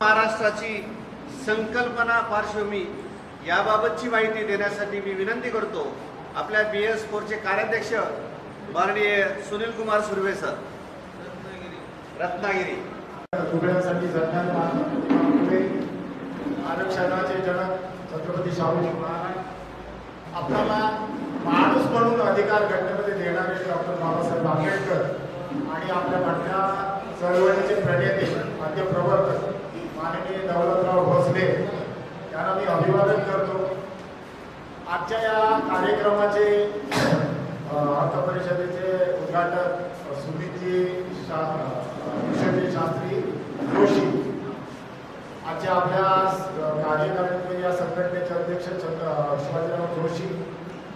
महाराष्ट्राची संकल्पना पार्श्वभूमी याबाबतची माहिती देण्यासाठी मी विनंती करतो आपल्या BS4 कार्याध्यक्ष माननीय सुनील कुमार सुर्वे सर, रत्नागिरी. उघड्यासाठी आरक्षणाचे जनक छत्रपती शाहू महाराज आपल्याला माणूस म्हणून अधिकार घटनेमध्ये देणारे डॉक्टर बाबासाहेब आंबेडकर आणि आपल्या मोठ्या चळवळीचे प्रणेते आद्य प्रवर्तक माननीय दौलतराव भोसले यांना मी अभिवादन करतो. आजच्या या कार्यक्रमाचे अर्थ परिषदेचे उद्घाटक सुमितजी शास्त्री जोशी, आजच्या आपल्या कार्यकारिणीचे या संघटनेचे अध्यक्ष शिवाजीराव जोशी,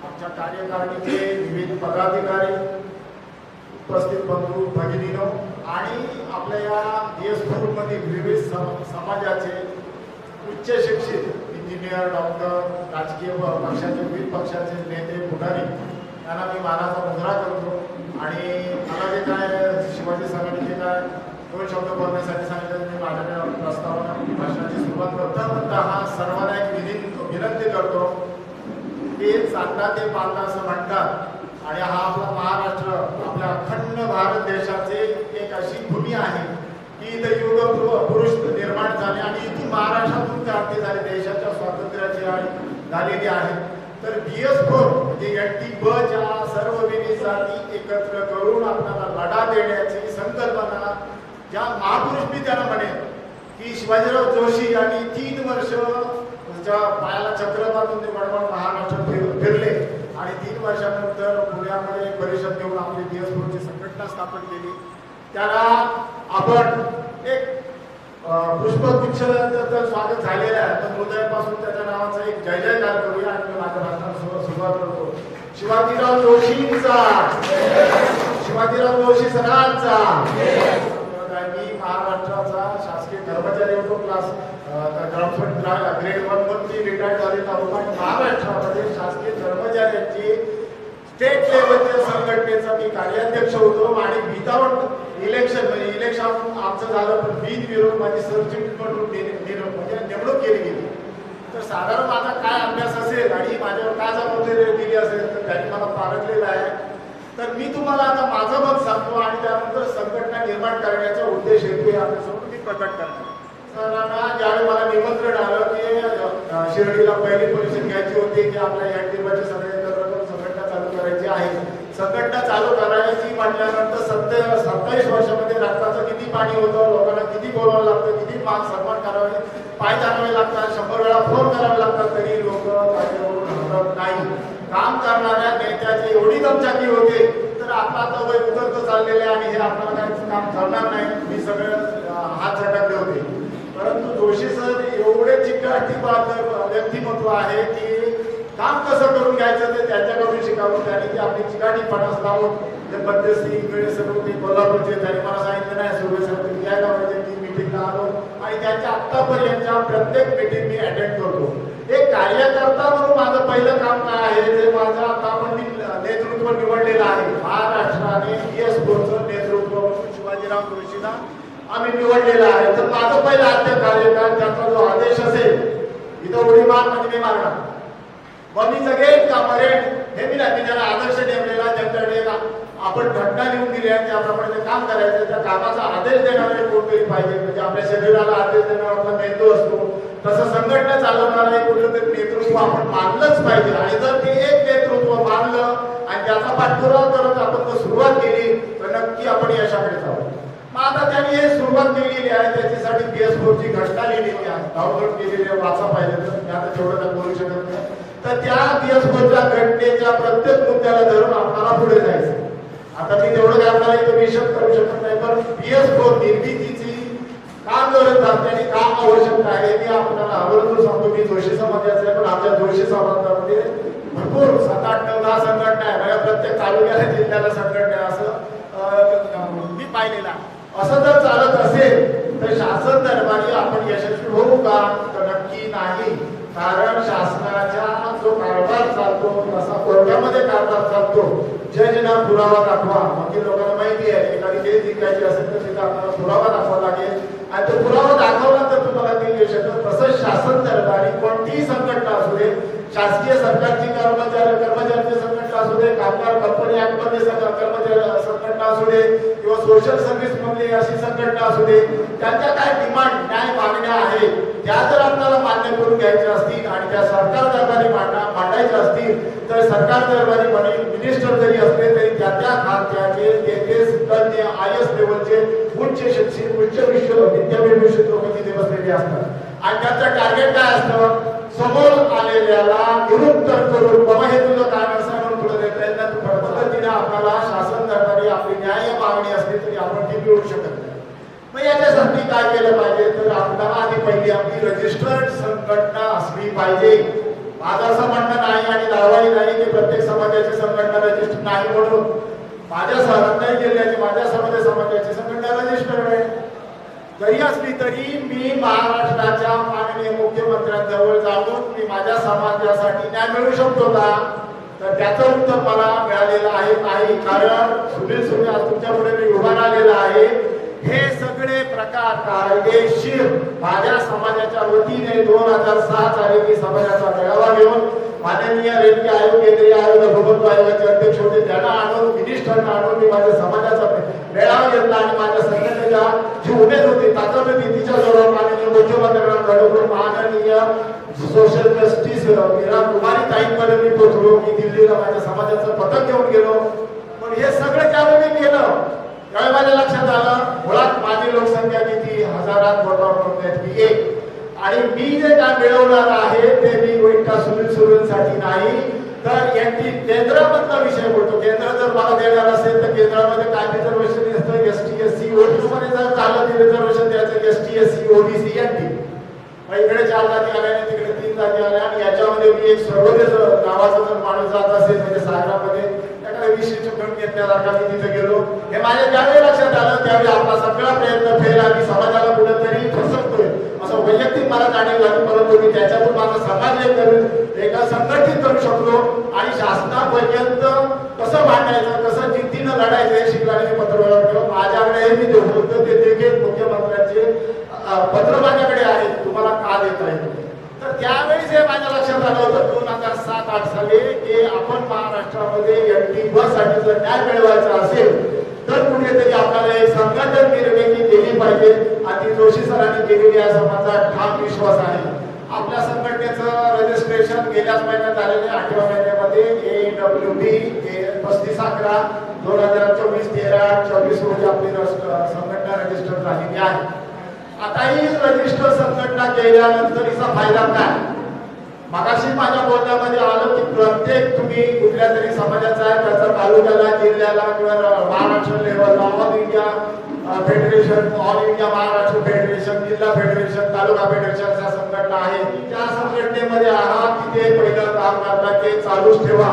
आमच्या कार्यकारिणीचे विविध पदाधिकारी, उपस्थित बंधू भगिनीनो आणि आपल्या या BS4 मधील विविध समाजाचे उच्च शिक्षित इंजिनियर, डॉक्टर, राजकीय पक्षाचे विविध पक्षाचे नेते पुढारी यांना मी मानाचा मुजरा करतो. आणि मला जे काय शिवाजी सगळ्यांचे काय 2 शब्द बोलण्यासाठी सांगितलं मी माझ्या प्रस्तावना भाषणाची सुरुवात करता हा सर्वांना एक विनंती करतो की चांदा ते पांदा असं म्हणतात आणि हा आपला महाराष्ट्र आपल्या अखंड भारत देशाचे एक अशी भूमी आहे की इथं युग पुरुष निर्माण झाले आणि इथून महाराष्ट्रातून क्रांती झाली, देशाच्या स्वातंत्र्याची झालेली आहे. तर BS4 म्हणजे NT च्या सर्व विविध जाती एकत्र करून आपल्याला लढा देण्याची संकल्पना ज्या महापुरुष मी त्यांना म्हणेन की शिवाजीराव जोशी यांनी 3 वर्ष पायाला चक्र बांधून ते बडबड महाराष्ट्र फिरले आणि 3 वर्षानंतर पुण्यामध्ये परिषद घेऊन आपली BS4 ची संघटना स्थापन केली. त्याला आपण एक पुष्पगुच्छ स्वागत झालेलं आहे, तर हृदयापासून त्याच्या नावाचा एक जय जयकार करूया आणि माझ्या भाषणाला सुरुवात करतो. शिवाजीराव जोशींचा, शिवाजीराव जोशी सरांचा. मी महाराष्ट्राचा शासकीय कर्मचारी होतो, क्लास ग्रेड 1 मध्ये रिटायर्ड झालेला होता आणि महाराष्ट्रामध्ये शासकीय कर्मचाऱ्यांची स्टेट लेवलच्या संघटनेचा मी कार्याध्यक्ष होतो आणि विदाउट इलेक्शन म्हणजे इलेक्शन आमचं झालं पण बिनविरोध माझी सरचिटणीस म्हणून म्हणजे नेमणूक केली गेली. तर साधारण माझा काय अभ्यास असेल आणि माझ्यावर काय जबाबदारी दिली असेल तर त्यांनी मला पारखलेलं आहे. तर मी तुम्हाला आता माझं मत सांगतो आणि त्यानंतर संघटना निर्माण करण्याचा उद्देश हेतू आपल्यासमोर मी प्रकट करतो. सरांना ज्यावेळी मला निमंत्रण आलं की शिर्डीला पहिली परिषद घ्यायची होती की आपल्या NT सगळे संघटना चालू करायची आहे. संघटना चालू करायची म्हटल्यानंतर 27 वर्षामध्ये रक्ताचं किती पाणी होतं, लोकांना किती बोलावं लागतं, किती मान सन्मान करावे, पाय जाणावे लागतात, 100 वेळा फोन करावे लागतात, तरी लोक हटत नाही. काम करणाऱ्या नेत्याची एवढी दमछाकी होते तर आता तर वय उतरत चाललेले आणि हे आपल्याला काही काम करणार नाही, मी सगळं हात झटकले होते. परंतु जोशी सर एवढे चिकाटीपात्र व्यक्तिमत्व आहे की काम कसं करून घ्यायचं ते त्यांच्याकडून शिकावं. त्यांनी की आपली चिकाटीपणास लावून ते मध्यस्थी इकडे सर्व ते कोल्हापूरचे त्यांनी मला सांगितलं नाही सुरवे सर तुम्ही यायला पाहिजे. मी मिटिंगला आलो आणि त्यांच्या आत्तापर्यंतच्या प्रत्येक मिटिंग मी अटेंड करतो. एक कार्यकर्ता म्हणून माझं पहिलं काम काय आहे ते माझं आता आपण नेतृत्व निवडलेलं आहे. महाराष्ट्राने BS4चं नेतृत्व म्हणून शिवाजीराव जोशीला आम्ही निवडलेलं आहे. तर माझं पहिलं आद्य कार्यकाळ त्याचा जो आदेश असेल इथं उडी मार म्हणजे मी मारणार, मग मी सगळे मरेन हे मी नाही. त्याला आदर्श नेमलेला ज्यांच्याकडे आपण घटना लिहून दिली आहे त्याप्रमाणे ते काम करायचं, त्या कामाचा आदेश देणारे कोणतरी पाहिजे. म्हणजे आपल्या शरीराला आदेश देणारा आपला मेंदू असतो, तसं संघटना चालवणारे कुठलं तरी नेतृत्व आपण मानलंच पाहिजे. आणि जर ते एक नेतृत्व मानलं आणि त्याचा पाठपुरावा करत आपण सुरुवात केली तर नक्की आपण यशाकडे जाऊ. मग आता त्यांनी हे सुरुवात केलेली आहे, त्याच्यासाठी BS4 ची घटना लिहिलेली आहे, डाउनलोड केलेली आहे, वाचा पाहिजे तर मी आता तेवढं बोलू शकत नाही. तर त्या BS4च्या घटनेच्या प्रत्येक मुद्द्याला धरून आपल्याला पुढे जायचं. आता मी तेवढं काय इथं विषद करू शकत नाही, पण BS4 निर्मितीची काम गरज आणि काम आवश्यकता आहे मी आपल्याला आवर्जून सांगतो. मी जोशी समाजाचा आहे, पण आमच्या जोशी समाजामध्ये भरपूर 7, 8, 9, 10 संघटना आहे. प्रत्येक तालुक्याला जिल्ह्याला संघटना असं मी पाहिलेलं आहे. असं जर चालत असेल तर शासन दरबारी आपण यशस्वी होऊ का? तर नक्की नाही. कारण शासनाच्या जो कारभार चालतो असा कोर्टामध्ये कारभार चालतो. जज ना पुरावा दाखवा, म्हणजे लोकांना माहिती आहे एखादी केस जिंकायची असेल तर तिथं आपल्याला पुरावा दाखवावा लागेल आणि तो पुरावा दाखवला तर शासन दरबारी कोणतीही संघटना असू दे, शासकीय सरकारची कर्मचाऱ्यांची संघटना असू दे, कामगार कंपनी ऍक्टमध्ये कर्मचारी संघटना असू दे किंवा सोशल सर्व्हिस मधली अशी संघटना असू दे, त्यांच्या काय डिमांड न्याय मागण्या आहेत त्या जर आपल्याला मान्य करून घ्यायच्या असतील आणि त्या सरकार दरबारी मांडायच्या असतील तर सरकार दरबारी मिनिस्टर जरी असले तरी त्या खात्याचे ते तज्ञ IAS लेवलचे उच्च शिक्षित उच्च विद्यापीठ लोक तिथे बसलेले असतात आणि त्यांचं टार्गेट काय असतं, समोर आलेल्याला निरुत्तर करून बाबा हे तुझं काय असं म्हणून पुढे प्रयत्न पद्धतीने आपल्याला शासन दरबारी आपली न्याय मागणी असली तरी आपण ती मिळवू शकत नाही. मग याच्यासाठी काय केलं पाहिजे तर आपल्याला आधी पहिली आपली रजिस्टर्ड संघटना असली पाहिजे. माझं असं म्हणणं नाही आणि दावाही नाही की प्रत्येक समाजाची संघटना रजिस्टर नाही म्हणून. माझ्या रत्नागिरी जिल्ह्याची माझ्या समाजाची संघटना रजिस्टर्ड आहे. जरी असली तरी मी महाराष्ट्राच्या माननीय मुख्यमंत्र्यांजवळ जाऊन मी माझ्या समाजासाठी न्याय मिळवू शकतो का, तर त्याचं उत्तर मला मिळालेलं आहे नाही. कारण सुनील सुरे आज तुमच्या पुढे मी उभा राहिलेला आहे. हे सगळे प्रकार कायदेशीर माझ्या समाजाच्या वतीने 2006 साली मी समाजाचा मेळावा घेऊन माननीय रेल्वे आयोग, केंद्रीय आयोग, भूगर्भ आयोगाचे अध्यक्ष होते त्यांना आणून मिनिस्टरना आणून मी माझ्या समाजाचा मेळावा घेतला आणि माझ्या संघटनेच्या जी उमेद होती ताकद होती तिच्या जोरावर माननीय मुख्यमंत्र्यांकडून माननीय सोशल जस्टिस मीरा कुमारी ताईंपर्यंत मी पोहोचलो. मी दिल्लीला माझ्या समाजाचं पथक घेऊन गेलो. पण हे सगळं ज्यावेळी मी केलं त्यावेळी माझ्या लक्षात आलं मुळात माझी लोकसंख्या किती हजारात मोठ्या एक आणि मी जे काय मिळवणार आहे ते मी गोष्ट सुनील सुरेंसाठी नाही तर यांची केंद्रामधला विषय बोलतो. केंद्र जर मला देणार असेल तर केंद्रामध्ये काय रिझर्वेशन असतं, ST SC OBC मध्ये जर चाललं रिझर्वेशन द्यायचं ST SC OBC NT. इकडे 4 जाती आल्या आणि तिकडे 3 जाती आल्या आणि याच्यामध्ये मी एक सर्वोदय नावाचा जर माणूस जात असेल म्हणजे सागरामध्ये त्याकडे विशेष करून घेतल्यासारखा मी तिथे गेलो. हे माझ्या ज्यावेळी लक्षात आलं त्यावेळी आपला सगळा प्रयत्न फेल आणि समाजाला कुठेतरी फसवतोय असं वैयक्तिक मला जाणीव झाली. परंतु मी त्याच्यातून माझा समाज एका संघटित करू शकलो आणि शासनापर्यंत कसं मांडायचं कसं जिद्दीनं लढायचं हे शिकल्याने मी पत्र माझ्याकडे हे मी होतं ते देखील मुख्यमंत्र्यांचे पत्र माझ्याकडे आहे. तुम्हाला का देता येईल तर त्यावेळेस हे माझ्या लक्षात आलं होतं 2007-8 साली की आपण महाराष्ट्रामध्ये NT बस साठी जर न्याय मिळवायचा असेल तर कुठेतरी आपल्याला एक संघटन निर्मिती केली पाहिजे आणि जोशी सरांनी केलेली आहे असा माझा ठाम विश्वास आहे. आपल्या संघटनेचं रजिस्ट्रेशन गेल्याच महिन्यात झालेले 8व्या महिन्यामध्ये AWD 35/11/2024 रोजी आपली संघटना रजिस्टर झालेली आहे. आता ही रजिस्टर संघटना केल्यानंतर हिचा फायदा काय, मगाशी माझ्या बोलण्यामध्ये आलं की प्रत्येक तुम्ही कुठल्या तरी समाजाचा आहे त्याचा तालुक्याला जिल्ह्याला किंवा महाराष्ट्र लेवलला all India federation, all India Maharashtra federation, जिल्हा फेडरेशन, तालुका फेडरेशनच्या संघटना आहे. त्या संघटनेमध्ये आहात तिथे पहिलं काम करता ते चालूच ठेवा.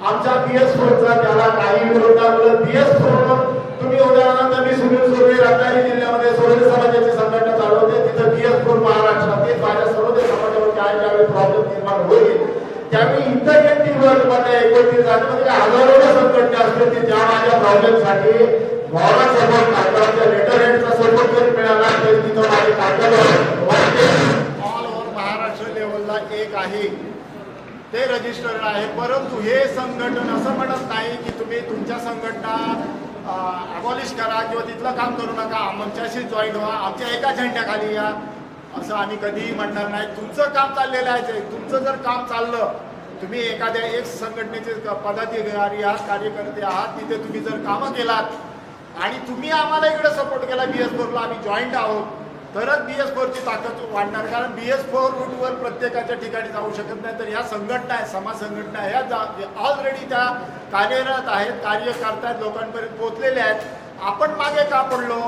आमच्या PS4चा त्याला काही विरोध लागलं. PS4 तुम्ही उदाहरणार्थ मी सुनील सुरे रत्नागिरी जिल्ह्यामध्ये सोरेल समाजाची संघटना चालवते. तिथं PS4 महाराष्ट्रात माझ्या सर्व समाजावर काय ज्यावेळी प्रॉब्लेम निर्माण होईल त्यावेळी इतर मध्ये 29 जातीमध्ये हजारो संघटना असते की ज्या माझ्या प्रॉब्लेमसाठी गव्हर्नमेंट सपोर्ट कागदाच्या लेटर हेडचा सपोर्ट जरी मिळाला तरी तिथं माझे कागद ऑल ओव्हर महाराष्ट्र लेवलला एक आहे ते रजिस्टर्ड आहे. परंतु हे संघटन असं म्हणत नाही की तुम्ही तुमच्या संघटना अबॉलिश करा किंवा तिथलं काम करू नका, आमच्याशी जॉईन व्हा, आमच्या एका झेंड्याखाली या असं आम्ही कधीही म्हणणार नाही. तुमचं काम चाललेलं आहे. तुमचं जर काम चाललं तुम्ही एखाद्या एक संघटनेचे पदाधिकारी आहात, कार्यकर्ते आहात, तिथे तुम्ही जर कामं केलात आणि तुम्ही आम्हाला इकडे सपोर्ट केला BS4ला आम्ही जॉईंट आहोत तरच BS4ची ताकद वाढणार. कारण BS4 रूटवर प्रत्येकाच्या ठिकाणी जाऊ शकत नाही. तर ह्या संघटना आहेत, समाज संघटना ह्या ऑलरेडी त्या कार्यरत आहेत, कार्य करतायत, लोकांपर्यंत पोहोचलेल्या आहेत. आपण मागे का पडलो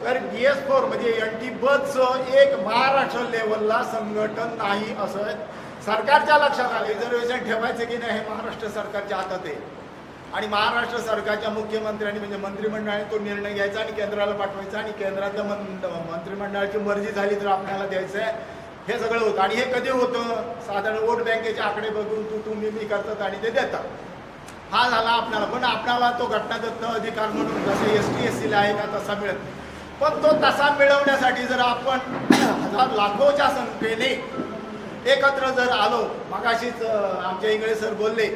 तर BS4 म्हणजे NT बसचं एक महाराष्ट्र लेवलला संघटन नाही असं सरकारच्या लक्षात आले. रिझर्वेशन ठेवायचे की नाही हे महाराष्ट्र सरकारच्या हातात आहे आणि महाराष्ट्र सरकारच्या मुख्यमंत्र्यांनी म्हणजे मंत्रिमंडळाने तो निर्णय घ्यायचा आणि केंद्राला पाठवायचा आणि केंद्रातल्या मंत्रिमंडळाची मर्जी झाली तर आपल्याला द्यायचं आहे. हे सगळं होतं आणि हे कधी होतं साधारण वोट बँकेचे आकडे बघून तुम्ही मी करतात आणि ते देतात. हा झाला आपल्याला. पण आपल्याला तो घटनादत्त अधिकार म्हणून जसं ST SC ला आहे का तसा मिळत. पण तो तसा मिळवण्यासाठी जर आपण लाखोच्या संख्येने एकत्र जर आलो, मगाशीच आमच्या इंगळे सर बोलले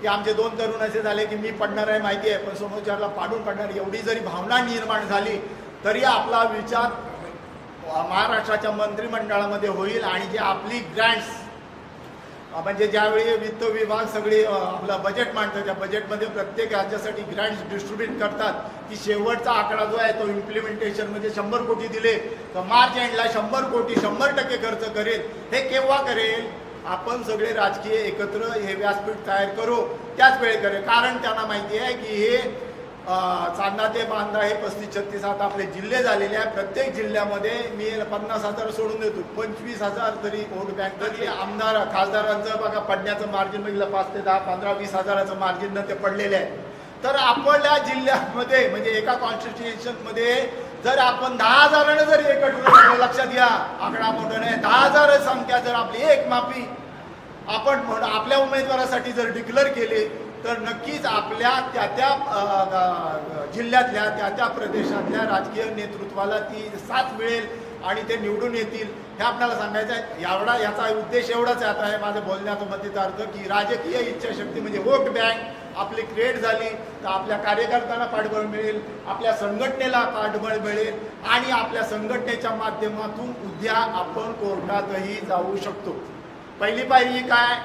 की आमचे 2 तरुण असे झाले की मी पडणार आहे माहिती आहे, पण समोरच्याला पाडून पडणार, एवढी जरी भावना निर्माण झाली तरी आपला विचार महाराष्ट्राच्या मंत्रिमंडळामध्ये होईल आणि जे आपली ग्रँट्स म्हणजे ज्यावेळी वित्त विभाग सगळे आपलं बजेट मांडतं, त्या बजेटमध्ये प्रत्येक राज्यासाठी ग्रँट्स डिस्ट्रीब्यूट करतात की शेवटचा आकडा जो आहे तो इम्प्लिमेंटेशन म्हणजे 100 कोटी दिले तर मार्च एंडला 100 कोटी 100% खर्च करेल. हे केव्हा करेल? आपण सगळे राजकीय एकत्र हे व्यासपीठ तयार करू त्याच वेळी करेल. कारण त्यांना माहिती आहे की हे चांदा ते बांदा हे 35-36 आता आपले जिल्हे झालेले आहे. प्रत्येक जिल्ह्यामध्ये मी 50,000 सोडून देतो, 25,000 तरी वोट बँक आमदार खासदारांचं बघा पडण्याचं मार्जिन बघितलं 5 ते 10, 15, 20,000चं मार्जिन ते पडलेले आहे. तर आपल्या जिल्ह्यामध्ये म्हणजे एका कॉन्स्टिट्युशनमध्ये जर आपण 10,000 जर एकत्र लक्षात घ्या, आकडा मोठा नाही, 10,000 संख्या जर आपली एक माफी आपण आपल्या उमेदवारासाठी जर डिक्लेअर केले तर नक्कीच आपल्या त्या जिल्ह्यातल्या त्या प्रदेशातल्या राजकीय नेतृत्वाला ती साथ मिळेल आणि ते निवडून येतील. हे आपल्याला सांगायचं आहे. याचा उद्देश एवढाच आहे. आता आहे माझं बोलण्याचा मतीचा अर्थ की राजकीय इच्छाशक्ती म्हणजे वोट बँक आपली क्रिएट झाली तर आपल्या कार्यकर्त्यांना पाठबळ मिळेल, आपल्या संघटनेला पाठबळ मिळेल आणि आपल्या संघटनेच्या माध्यमातून उद्या आपण कोर्टातही जाऊ शकतो. पहिली पायरी काय?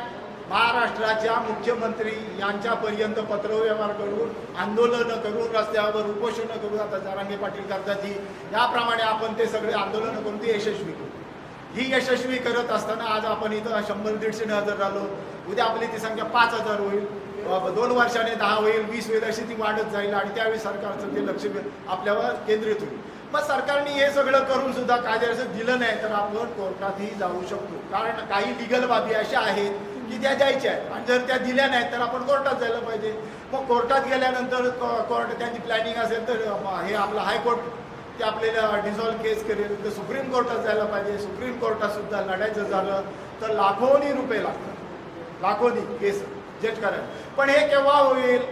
महाराष्ट्राच्या मुख्यमंत्री यांच्यापर्यंत पत्रव्यवहार करून, आंदोलनं करून, रस्त्यावर उपोषणं करून, आता जरांगे पाटील करतात ही, याप्रमाणे आपण ते सगळे आंदोलनं करून ते यशस्वी करू. ही यशस्वी करत असताना आज आपण इथं 100-150 हजर राहिलो, उद्या आपली ती संख्या 5,000 होईल, 2 वर्षाने 10 होईल, 20 होईल, अशी ती वाढत जाईल आणि त्यावेळी सरकारचं ते लक्ष आपल्यावर केंद्रित होईल. मग सरकारने हे सगळं करून सुद्धा कायद्याचं दिलं नाही तर आपण कोर्टातही जाऊ शकतो. कारण काही लिगल बाबी अशा आहेत की त्या द्यायच्या आहेत आणि जर त्या दिल्या नाहीत तर आपण कोर्टात जायला पाहिजे. मग कोर्टात गेल्यानंतर कोर्ट त्यांची प्लॅनिंग असेल तर हे आपलं हायकोर्ट ते आपल्याला डिझॉल्व केस करेल तर सुप्रीम कोर्टात जायला पाहिजे. सुप्रीम कोर्टात सुद्धा लढायचं झालं तर लाखोनी रुपये लागतात, लाखोनी केस जज करायला. पण हे केव्हा होईल?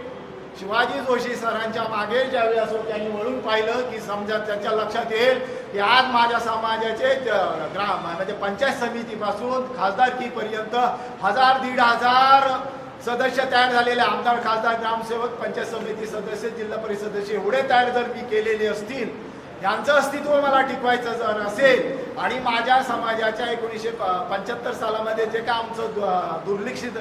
शिवाजी जोशी सरांच्या मागे ज्यावेळी असो त्यांनी वळून पाहिलं की समजा त्याच्या लक्षात येईल की आज माझ्या समाजाचे म्हणजे पंचायत समितीपासून खासदारकीपर्यंत 1,000-1,500 सदस्य तयार झालेले, आमदार, खासदार, ग्रामसेवक, पंचायत समिती सदस्य, जिल्हा परिषद सदस्य एवढे तयार जर मी केलेले असतील, यांचं अस्तित्व मला टिकवायचं जर असेल आणि माझ्या समाजाच्या 1975 सालामध्ये जे काय आमचं दुर्लक्षित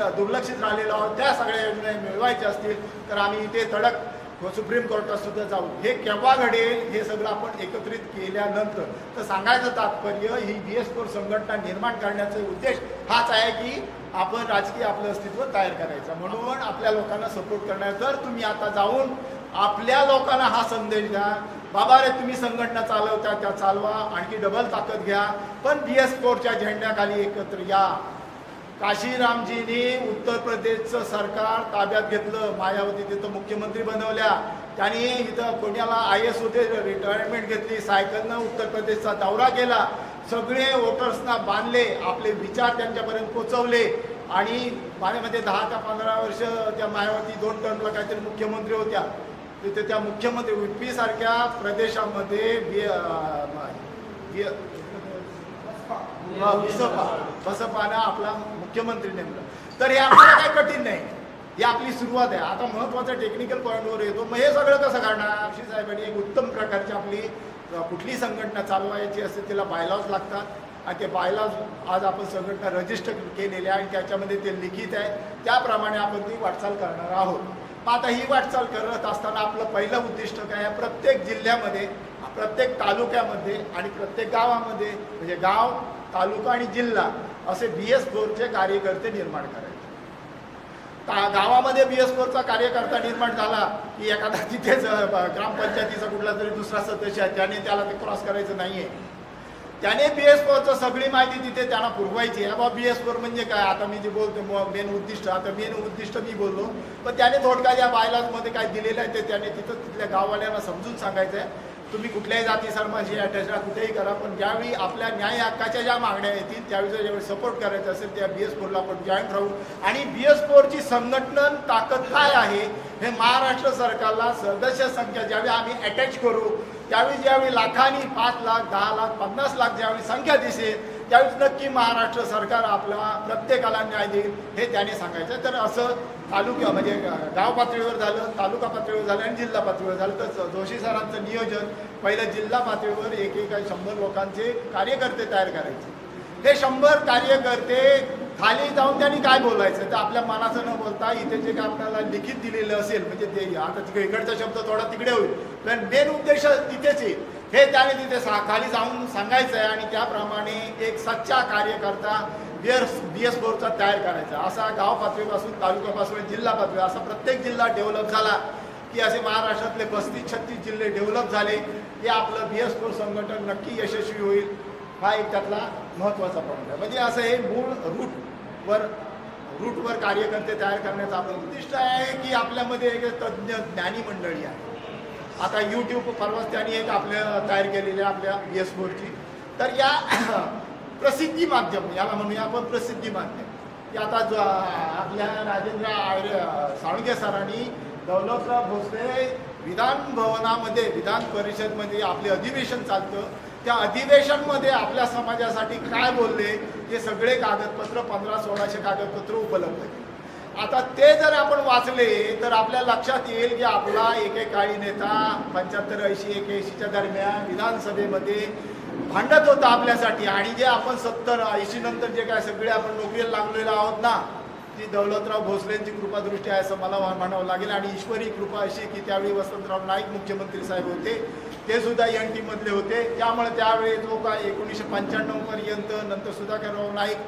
राहिलेलं आहोत त्या सगळ्या योजना मिळवायच्या असतील तर आम्ही इथे तडक सुप्रीम कोर्टात सुद्धा जाऊ. हे केव्हा घडेल? हे सगळं आपण एकत्रित केल्यानंतर. तर सांगायचं तात्पर्य ही BS4 संघटना निर्माण करण्याचा उद्देश हाच आहे की आपण राजकीय आपलं अस्तित्व तयार करायचं. म्हणून आपल्या लोकांना सपोर्ट करणार. जर तुम्ही आता जाऊन आपल्या लोकांना हा संदेश द्या, बाबा रे तुम्ही संघटना चालवता त्या चालवा, आणखी डबल ताकद घ्या, पण BS4च्या झेंड्याखाली एकत्र या. काशीरामजींनी उत्तर प्रदेशचं सरकार ताब्यात घेतलं, मायावती तिथं मुख्यमंत्री बनवल्या, त्यांनी इथं पुण्याला IAS होते, रिटायरमेंट घेतली, सायकलनं उत्तर प्रदेशचा दौरा केला, सगळे वोटर्सना बांधले, आपले विचार त्यांच्यापर्यंत पोचवले आणि माझ्यामध्ये 10 ते 15 वर्ष त्या मायावती 2 टर्मला काहीतरी मुख्यमंत्री होत्या. तिथे त्या मुख्यमंत्री UP सारख्या प्रदेशामध्ये बसपानं आपला मुख्यमंत्री नेमला. तर हे आपल्याला काही कठीण नाही, ही आपली सुरुवात आहे. आता महत्त्वाचा टेक्निकल पॉईंटवर येतो. मग हे सगळं कसं करणार? अशी साहेबांनी एक उत्तम प्रकारची आपली कुठली संघटना चालवायची असते तिला बायलॉज लागतात आणि ते बायलॉज आज आपण संघटना रजिस्टर केलेले आहे आणि त्याच्यामध्ये ते लिखित आहे, त्याप्रमाणे आपण ती वाटचाल करणार आहोत. मग आता ही वाटचाल करत असताना आपलं पहिलं उद्दिष्ट काय आहे? प्रत्येक जिल्ह्यामध्ये, प्रत्येक तालुक्यामध्ये आणि प्रत्येक गावामध्ये म्हणजे गाव, तालुका आणि जिल्हा असे BS4चे कार्यकर्ते निर्माण करायचे. गावामध्ये BS4चा कार्यकर्ता निर्माण झाला की एखादा तिथेच ग्रामपंचायतीचा कुठला तरी दुसरा सदस्य आहे त्याने त्याला ते क्रॉस करायचं नाहीये, त्याने BS4चं सगळी माहिती तिथे त्यांना पुरवायची आहे. बाबा BS4 म्हणजे काय? आता मी जे बोलतो मेन उद्दिष्ट, आता मेन उद्दिष्ट मी बोललो, पण त्याने थोडक्यात या बायलॉजमध्ये काय दिलेलं आहे ते त्याने तिथं तिथल्या गाववाल्यांना समजून सांगायचं आहे. तुम्ही कुठल्याही जाती समाजाशी अटॅच राहा, कुठेही करा, पण ज्यावेळी आपल्या न्याय हक्काच्या ज्या मागण्या येतील त्यावेळी ज्यावेळी सपोर्ट करायचं असेल त्या BS4ला आपण जॉईन राहू. आणि BS4ची संघटन ताकद काय आहे हे महाराष्ट्र सरकारला सदस्य संख्या ज्यावेळी आम्ही अटॅच करू त्यावेळी ज्यावेळी लाखांनी 5 लाख 10 लाख 50 लाख ज्यावेळी संख्या दिसेल त्यावेळेस नक्की महाराष्ट्र सरकार आपला प्रत्येकाला न्याय देईल हे त्याने सांगायचं. तर असं तालुक्या म्हणजे गाव पातळीवर झालं, तालुका पातळीवर झालं आणि जिल्हा पातळीवर झालं. तर जोशी सरांचं नियोजन पहिलं जिल्हा पातळीवर एक 100 लोकांचे कार्यकर्ते तयार करायचे. हे 100 कार्यकर्ते खाली जाऊन त्यांनी काय बोलायचं तर आपल्या मनाचं न बोलता इथे जे काय आपल्याला लिखित दिलेलं असेल म्हणजे ते आता तिकडे इकडचा शब्द थोडा तिकडे होईल पण मेन उद्देश तिथेच आहे हे त्याने तिथे खाली जाऊन सांगायचं आहे आणि त्याप्रमाणे एक सच्चा कार्यकर्ता BS 4चा तयार करायचा. असा गाव पातळीपासून तालुक्यापासून जिल्हा पातळी असा प्रत्येक जिल्हा डेव्हलप झाला की असे महाराष्ट्रातले 35-36 जिल्हे डेव्हलप झाले की आपलं BS 4 संघटन नक्की यशस्वी होईल. हा एक त्यातला महत्त्वाचा पॉईंट आहे. म्हणजे असं हे मूळ रूटवर कार्यकर्ते तयार करण्याचं आपलं उद्दिष्ट आहे की आपल्यामध्ये एक तज्ज्ञ ज्ञानी मंडळी आहे. आता यूट्यूब परवाच त्यांनी एक आपल्या तयार केलेली आहे आपल्या BS 4ची. तर या प्रसिद्धी माध्यम याला म्हणूया आपण प्रसिद्धी माध्यम की आता जो आपल्या राजेंद्र साळुंखे सरांनी दौलतराव भोसले विधान भवनामध्ये विधान परिषदमध्ये आपले अधिवेशन चालतं त्या अधिवेशनमध्ये आपल्या समाजासाठी काय बोलले हे सगळे कागदपत्र 1500-1600 कागदपत्र उपलब्ध केले. आता ते जर आपण वाचले तर आपल्या लक्षात येईल की आपला एकेकाळी नेता 75-80-81च्या दरम्यान विधानसभेमध्ये भांडत होता आपल्यासाठी आणि जे आपण 70-80 नंतर जे काय सगळे आपण नोकरीला लागलेलो आहोत ना ती दौलतराव भोसलेंची कृपादृष्टी आहे असं मला म्हणावं लागेल. आणि ईश्वरी कृपा अशी की त्यावेळी वसंतराव नाईक मुख्यमंत्री साहेब होते ते सुद्धा NT मधले होते. त्यामुळे त्यावेळी जो काय 1995 पर्यंत नंतर सुधाकरराव नाईक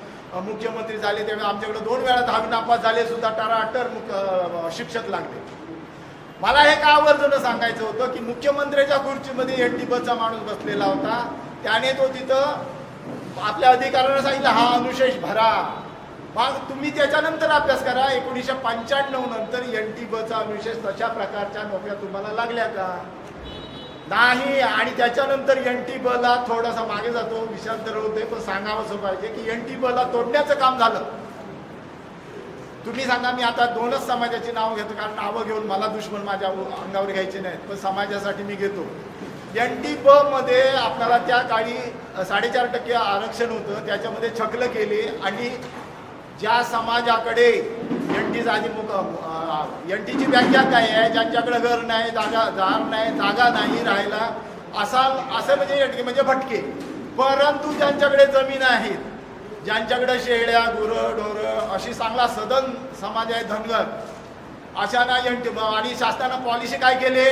मुख्यमंत्री झाले त्यावेळी आमच्याकडे 2 वेळा 10वी नापास झाले सुद्धा टाराटर शिक्षक लागले. मला हे का आवर्जून सांगायचं होतं की मुख्यमंत्र्याच्या खुर्चीमध्ये NT बसचा माणूस बसलेला होता त्याने तो तिथं आपल्या अधिकाऱ्यांना सांगितलं हा अनुशेष भरा. मग तुम्ही त्याच्यानंतर अभ्यास करा 1995 नंतर NT बसचा अनुशेष तशा प्रकारच्या नोकऱ्या तुम्हाला लागल्या का नाही. आणि त्याच्यानंतर NT बला थोडासा मागे जातो विषांतर होते पण सांगावंसं पाहिजे की NT बला तोडण्याचं काम झालं. तुम्ही सांगा मी आता 2च समाजाची नावं घेतो कारण नावं घेऊन मला दुश्मन माझ्या अंगावर घ्यायचे नाहीत पण समाजासाठी मी घेतो. NT ब मध्ये आपल्याला त्या काळी 4.5% आरक्षण होतं त्याच्यामध्ये छकलं केले आणि ज्या समाजाकडे NTची व्याख्या काय आहे ज्यांच्याकडे घर नाही दार नाही जागा नाही राहायला असं म्हणजे भटके परंतु ज्यांच्याकडे जमीन आहेत ज्यांच्याकडे शेळ्या गुरं ढोरं अशी चांगला सदन समाज आहे धनगर अशांना NT आणि शासनानं पॉलिसी काय केले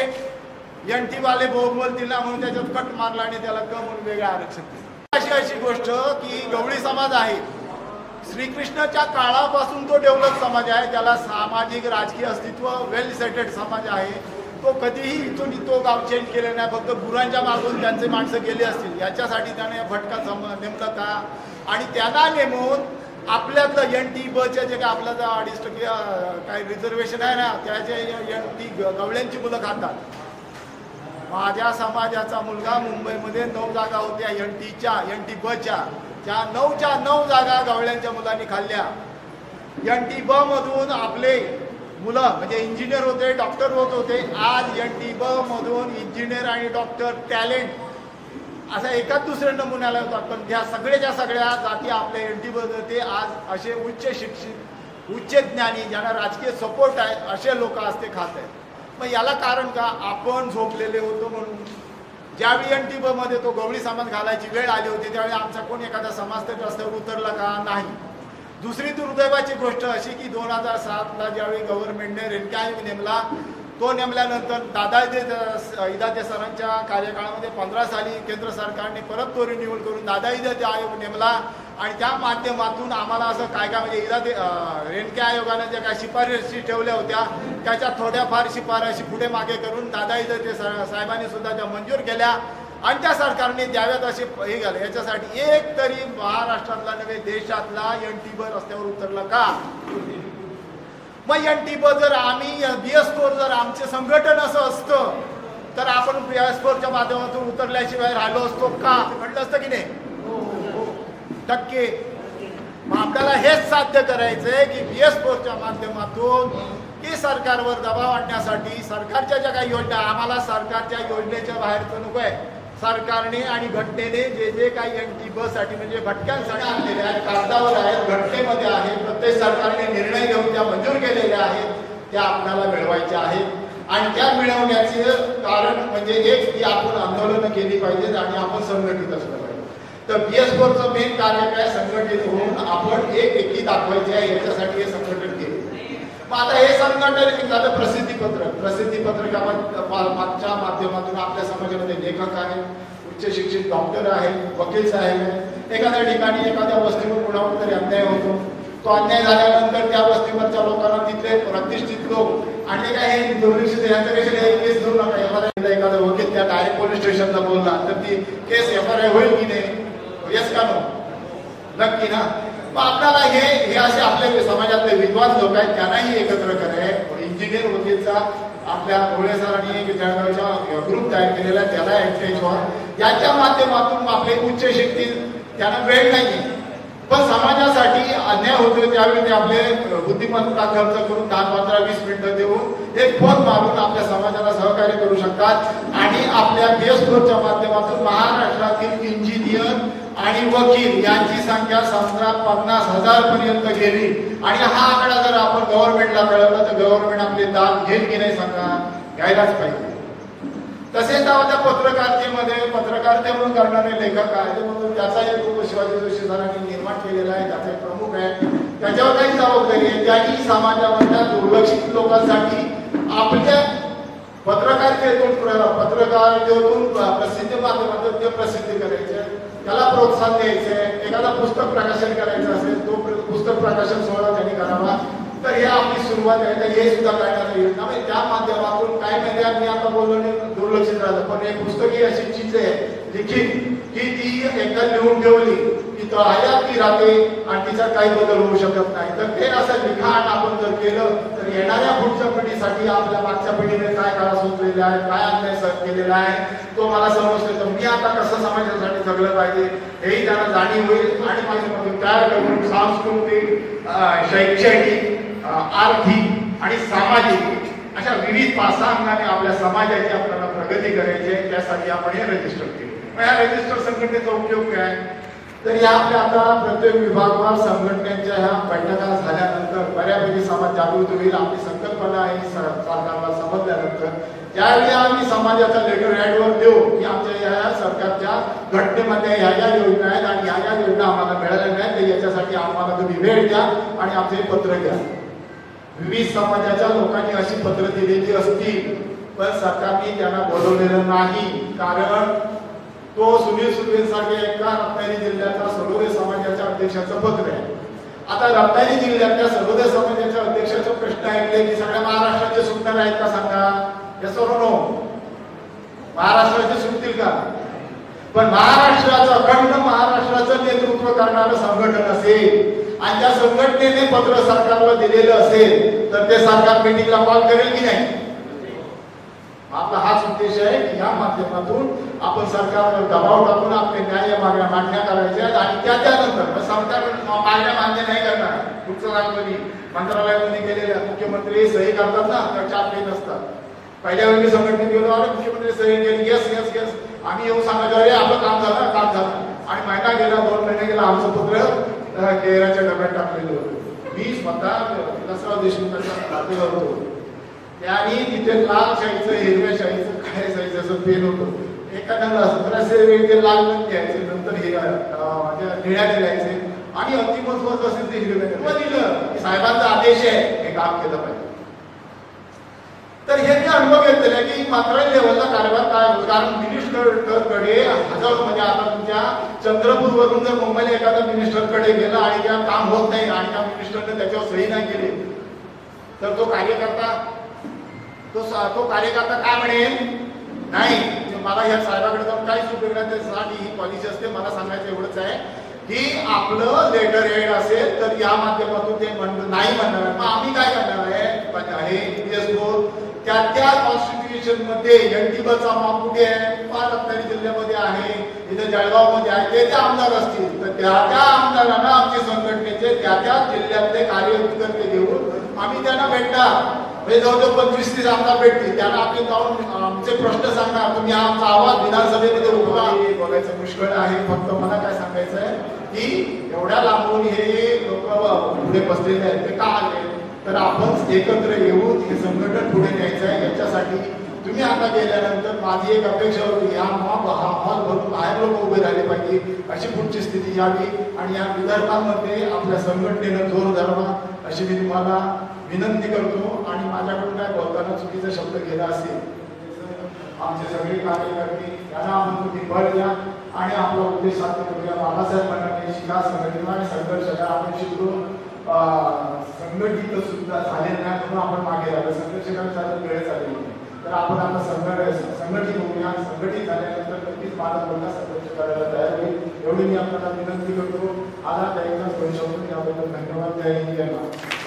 NT वाले बोलतील ना म्हणून त्याच्यात कट मारला आणि त्याला क म्हणून वेगळं आरक्षण दिलं. अशी गोष्ट की गवळी समाज आहे श्रीकृष्णाच्या काळापासून तो डेव्हलप समाज आहे त्याला सामाजिक राजकीय अस्तित्व वेल सेटेड समाज आहे. तो कधीही इथून तो गाव चेंज केले नाही फक्त गुरांच्या मागून त्यांचे माणसं गेले असतील याच्यासाठी त्याने भटका नेमला का आणि त्यांना नेमून आपल्यातलं NT बच्या जे काय आपलं 2.5% काय रिझर्वेशन आहे ना त्याचे NT गवळ्यांची मुलं खातात. माझ्या समाजाचा मुलगा मुंबईमध्ये 9 जागा होत्या NT बच्या त्या 9च्या 9 जागा गवळ्यांच्या मुलांनी खाल्ल्या. NT ब मधून आपले मुलं म्हणजे इंजिनियर होते डॉक्टर होत होते. आज NT ब मधून इंजिनियर आणि डॉक्टर टॅलेंट असा एकाच दुसऱ्या नमुन्याला होता पण त्या सगळ्या जाती आपल्या NT ब ते आज असे उच्च शिक्षित उच्च ज्ञानी ज्यांना राजकीय सपोर्ट आहे असे लोक आज ते खात आहेत. मग याला कारण का आपण झोपलेले होतो म्हणून. ज्यावेळी NT ब मध्ये तो गवळी समाज घालायची वेळ आली होती त्यावेळी आमचा कोण एखादा समाज तर रस्त्यावर उतरला का नाही. दुसरी दुर्दैवाची गोष्ट अशी की 2007ला ज्यावेळी गव्हर्नमेंटने रेणके आयोग नेमला तो नेमल्यानंतर दादा इदाते सरांच्या कार्यकाळामध्ये 15 साली केंद्र सरकारने परत तो रिन्युअल करून दादा इदाते आयोग नेमला आणि त्या माध्यमातून आम्हाला असं काय म्हणजे रेणके आयोगाने ज्या काय शिफारशी ठेवल्या होत्या त्याच्या थोड्याफार शिफारशी पुढे मागे करून दादा इदाते साहेबांनी सुद्धा त्या मंजूर केल्या आणि त्या सरकारने द्याव्यात असे हे झाले. याच्यासाठी एक तरी महाराष्ट्रातला नव्हे देशातला NT ब रस्त्यावर उतरला का. मग NT ब जर आम्ही BS 4 जर आमचे संघटन असं असतं तर आपण BS 4च्या माध्यमातून उतरल्याशिवाय राहिलो असतो का म्हटलं असतं की नाही टक्के. मग आपल्याला हेच साध्य करायचंय की BS 4च्या माध्यमातून की सरकारवर दबाव आणण्यासाठी सरकारच्या ज्या काही योजना, आम्हाला सरकारच्या योजनेच्या बाहेरचं नको आहे. सरकारने आणि घटनेने जे जे काही एनटी बससाठी म्हणजे भटक्यांसाठी आणलेले आहेत, कागदावर आहेत, घटनेमध्ये आहे, प्रत्येक सरकारने निर्णय घेऊन त्या मंजूर केलेल्या आहेत, त्या आपल्याला मिळवायच्या आहेत. आणि त्या मिळवण्याचे कारण म्हणजे एक की आपण आंदोलनं केली पाहिजेत आणि आपण संघटित असलं पाहिजे. तर BS4चं मेन कार्य काय, संघटित होऊन आपण एक एकी दाखवायची आहे, याच्यासाठी हे संघटन केले. मग आता हे संघटन झालं प्रसिद्धीपत्रकाच्या माध्यमातून आपल्या समाजामध्ये लेखक आहेत, उच्च शिक्षित डॉक्टर आहेत, वकील साहेब आहेत. एखाद्या ठिकाणी एखाद्या वस्तीवर कुणावर तरी अन्याय होतो, तो अन्याय झाल्यानंतर त्या वस्तीवरच्या लोकांना तिथले प्रतिष्ठित लोक आणि काय हे दुर्लक्षित यांच्यापेक्षा एक केस घेऊ नका. एखादा वकील त्या डायरेक्ट पोलीस स्टेशनला बोलला तर ती केस FRI होईल की नाही, येस का नो, नक्की ना. मग आपल्याला हे असे आपले समाजातले विद्वान लोक आहेत त्यांनाही एकत्र करायचे. इंजिनियर वकीलचा आपल्या भोळे सरांनी जळगावच्या ग्रुप तयार केलेला, त्याला एंकरेज व्हा. याच्या माध्यमातून आपले उच्च शिकतील, त्यांना वेळ नाही पण समाजासाठी अन्याय होतो त्यावेळी ते आपले बुद्धिमत्ता खर्च करून 10, 15, 20 मिनिटं देऊन एक फोन मारून आपल्या समाजाला सहकार्य करू शकतात. आणि आपल्या BS4च्या माध्यमातून महाराष्ट्रातील इंजिनियर आणि वकील यांची संख्या 50,000 पर्यंत गेली. आणि हा आकडा जर आपण गव्हर्नमेंटला कळवला तर गव्हर्नमेंट आपले दाद घेईल की नाही सांगा, घ्यायलाच पाहिजे. तसेच त्या पत्रकारिते म्हणून करणारे लेखक आहेत, म्हणून त्याचा एक ग्रुप शिवाजी जोशी सरांनी निर्माण केलेला आहे, त्याचा एक प्रमुख आहे. त्याच्यावर काही जबाबदारी आहे, त्यांनी समाजामधल्या दुर्लक्षित लोकांसाठी आपल्या पत्रकारितेतून प्रसिद्धी माध्यमातून ते प्रसिद्धी करायचे, त्याला प्रोत्साहन द्यायचे. एखादा पुस्तक प्रकाशन करायचं असेल तो पुस्तक प्रकाशन सोहळा त्यांनी करावा. तर हे आपली सुरुवात आहे. तर हे सुद्धा करण्याचा योजना म्हणजे त्या माध्यमातून काय म्हणजे मी आता बोललो नाही दुर्लक्षित राहतं, पण एक पुस्तकी अशी चीज आहे लिखित की ती एकदा लिहून ठेवली की तळायात ती राहते आणि तिच्यात काही बदल होऊ शकत नाही. तर ते असं लिखाण आपण जर केलं तर येणाऱ्या पुढच्या पिढीसाठी आपल्या मागच्या पिढीने काय काळ सोचलेला आहे, काय अन्याय सहन केलेला आहे तो मला समजतो. तर मी आता कसं समाजासाठी जगलं पाहिजे हेही त्यांना जाणीव होईल. आणि माझ्या तयार करून सांस्कृतिक, शैक्षणिक, आर्थिक आणि सामाजिक अशा विविध पासांगाने आपल्या समाजाची आपल्याला प्रगती करायची आहे. त्यासाठी आपण हे रजिस्टर केले. मग या रजिस्टर संघटनेचा उपयोग काय, तर या आपल्या आता प्रत्येक विभागवार संघटनेच्या ह्या बैठका झाल्यानंतर बऱ्यापैकी समाज जागृत होईल. आपली संकल्पना ही सरकारला समजल्यानंतर ज्यावेळी आम्ही समाजाचा लेटर हेडवर देऊ की आमच्या या सरकारच्या घटनेमध्ये ह्या योजना आहेत आणि ह्या योजना आम्हाला मिळाल्या नाहीत, तर याच्यासाठी आम्हाला तुम्ही वेळ द्या आणि आमचे पत्र द्या. विविध समाजाच्या लोकांनी अशी पत्र दिलेली असतील पण सरकारने त्यांना बोलवलेलं नाही. कारण तो सुनील सुर्वेसारखे एका रत्नागिरी जिल्ह्याच्या सर्वोदय समाजाच्या अध्यक्षाचं पत्र आहे. आता रत्नागिरी जिल्ह्यातल्या सर्वोदय समाजाच्या अध्यक्षाचा प्रश्न ऐकले की सगळ्या महाराष्ट्राचे सुटणार आहेत का सांगा, हे सर्व महाराष्ट्राचे सुटतील का. पण महाराष्ट्राचं अखंड महाराष्ट्राचं नेतृत्व करणारं संघटन असेल आणि त्या संघटनेने पत्र सरकारला दिलेलं असेल तर ते सरकार मीटिंगला कॉल करेल की नाही. आपला हाच उद्देश आहे की या माध्यमातून आपण सरकारवर दबाव टाकून आपले न्याय मागण्या करायच्या आहेत. आणि त्यानंतर सरकार मागण्या मान्य नाही करणार. पुढचं राष्ट्रपती मंत्रालयामध्ये गेलेल्या मुख्यमंत्री सही करतात ना, तर 4 पेज असतात. पहिल्या वेळी संघटनेत गेलो आणि मुख्यमंत्री सही केली, येस येस येस. आम्ही येऊन सांगायचं अरे आपलं काम झालं. आणि महिना गेला, 2 महिने गेला, आमचं पत्र केराच्या डब्यात टाकलेलं होतं. मी स्वतः विलासराव देशमुखांच्या खातेवर होतो. त्यांनी तिथे लाल शाहीचं, हिरव्या शाहीचं, काळ्या शाहीचं असं पेन होतं. एखाद्याला 1700 वेळी ते लाल पेन घ्यायचे, नंतर निळ्याने लिहायचे आणि अंतिम महत्वाचं असेल ते हिरव्याने दिलं की साहेबांचा आदेश आहे, हे काम केलं पाहिजे. तर हे मी अनुभव घेतलेला की मंत्रालय लेवलचा कारभार काय होतो. कारण मिनिस्टरकडे हजारो म्हणजे आता तुमच्या चंद्रपूरवरून जर मुंबईला एखाद्या मिनिस्टरकडे गेला आणि त्या काम होत नाही आणि त्या मिनिस्टरने त्याच्यावर सही नाही केली तर तो कार्यकर्ता काय म्हणेल, नाही मला या साहेबाकडे जाऊन काहीच उपयोग नाही. त्यासाठी ही पॉलिसी असते. मला सांगायचं एवढंच आहे की आपलं लेटर हेड असेल तर या माध्यमातून ते नाही म्हणणार. मग आम्ही काय करणार आहे त्या कॉन्स्टिट्यूशन मध्ये एनटीबचा माप कुठे आहे, रत्नागिरी जिल्ह्यामध्ये आहे, इथे जळगाव मध्ये आहे. ते आमदार असतील तर त्या आमदारांना आमच्या संघटनेचे त्या जिल्ह्यातले कार्यकर्ते घेऊन आम्ही त्या त्यांना भेटणार, म्हणजे जवळजवळ 25-30 आमदार भेटतील. त्यांना आपण जाऊन आमचे प्रश्न सांगणार, तुम्ही आमचा आवाज विधानसभेमध्ये उठवा. बघायचं मुश्किल आहे. फक्त मला काय सांगायचं आहे की एवढ्या लांबून हे लोक पुढे बसलेले आहेत, ते का आले? तर आपण एकत्र येऊन हे संघटन पुढे न्यायचं आहे. याच्यासाठी तुम्ही आता गेल्यानंतर माझी एक अपेक्षा होती, हा हॉल भरून बाहेर लोक उभे राहिले पाहिजे, अशी पुढची स्थिती यावी आणि या विदर्भामध्ये आपल्या संघटनेनं जोर धरावा अशी मी तुम्हाला विनंती करतो. आणि माझ्याकडून काय बोलताना चुकीचा शब्द गेला असेल, आमचे सगळे कार्यकर्ते यांना आपण तुम्ही बळ द्या आणि आपला उद्देश साध्य करूया. बाबासाहेब म्हणाले शिका, संघटना आणि संघर्ष करा. आपण शिकलो संघटित सुद्धा झाले नाही म्हणून आपण मागे राहिलो, संघर्ष करायला वेळ झालेली नाही. तर आपण आता संघटित होऊया. संघटित झाल्यानंतर नक्कीच माझा मुलगा संघर्ष करायला तयार होईल एवढी मी आपल्याला विनंती करतो. आला त्या एकदा याबद्दल धन्यवाद. जय हिंद.